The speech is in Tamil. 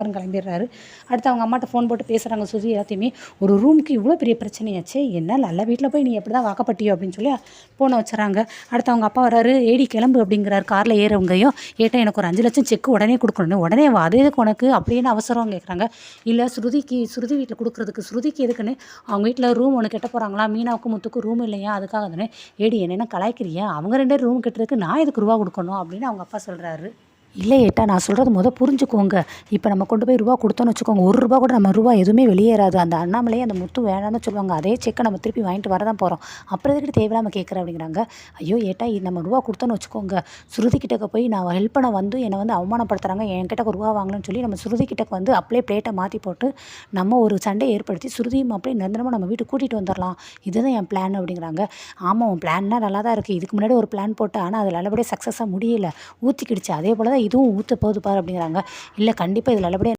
கிளம்பிடுறாரு. அடுத்து அவங்க அம்மாட்ட ஃபோன் போட்டு பேசுகிறாங்க சுருதி எல்லாத்தையுமே. ஒரு ரூமுக்கு இவ்வளோ பெரிய பிரச்சனையாச்சே, என்ன நல்ல வீட்டில் போய் நீ எப்படி தான் வாக்கப்பட்டியோ அப்படின்னு சொல்லி ஃபோனை வச்சுறாங்க. அடுத்து அவங்க அப்பா வராரு, ஏடி கிளம்பு அப்படிங்கிறாரு. காரில் ஏறவங்கையும், ஏட்டா எனக்கு ஒரு 5 லட்சம் செக்கு உடனே கொடுக்கணும். உடனே வா, அது எதுக்கு உனக்கு அப்படின்னு அவசரம் கேட்குறாங்க. இல்லை ஸ்ருதி வீட்டில் கொடுக்குறதுக்கு. ஸ்ருதிக்கு எதுக்குன்னு அவங்க வீட்டில் ரூம் ஒன்று கட்ட போகிறாங்களா, மீனாவுக்கும் முத்துக்கும் ரூம் இல்லையா, அதுக்காக தானே. ஏடி என்னென்ன கலாய்க்கிறியா, அவங்க 2 ரூம் கட்டுறதுக்கு நான் எதுக்கு ரூபா கொடுக்கணும் அப்படின்னு அவங்க அப்பா சொல்கிறாரு. இல்லை ஏட்டா, நான் சொல்கிறது புரிஞ்சுக்கோங்க. இப்போ நம்ம கொண்டு போய் ரூபா கொடுத்தோன்னு வச்சுக்கோங்க, ₹1 கூட நம்ம ரூபா எதுவுமே வெளியேறாது. அந்த அண்ணாமலையே அந்த முத்து வேணாம்னு சொல்லுவாங்க. அதே செக்கை நம்ம திருப்பி வாங்கிட்டு வர தான் போகிறோம். அப்புறம் எதுக்கிட்ட தேவையில்லாமல் கேட்குற அப்படிங்கிறாங்க. ஐயோ ஏட்டா, நம்ம ரூபா கொடுத்தோன்னு வச்சுக்கோங்க, ஸ்ருதி கிட்டக்க போய் நான் ஹெல்ப் பண்ண வந்து என்னை அவமானப்படுத்துகிறாங்க, என்கிட்ட ரூபா வாங்கலன்னு சொல்லி நம்ம ஸ்ருதி கிட்டக்க அப்படியே பிளேட்டை மாற்றி போட்டு நம்ம ஒரு சண்டையை ஏற்படுத்தி ஸ்ருதியும் அப்படியே நிரந்தரமாக நம்ம வீட்டுக்கு கூட்டிகிட்டு வந்துடலாம். இதுதான் என் பிளான் அப்படிங்கிறாங்க. ஆமாம், உன் பிளான்னா நல்லா தான் இருக்குது. இதுக்கு முன்னாடி ஒரு பிளான் போட்டு ஆனால் அது நல்லபடியாக சக்ஸஸாக முடியல, ஊற்றிக்கிடுச்சு. அதே போல் தான் இதுவும் ஊற்ற போகுது பாரு அப்படிங்கிறாங்க. இல்லை கண்டிப்பாக இது நல்லபடியாக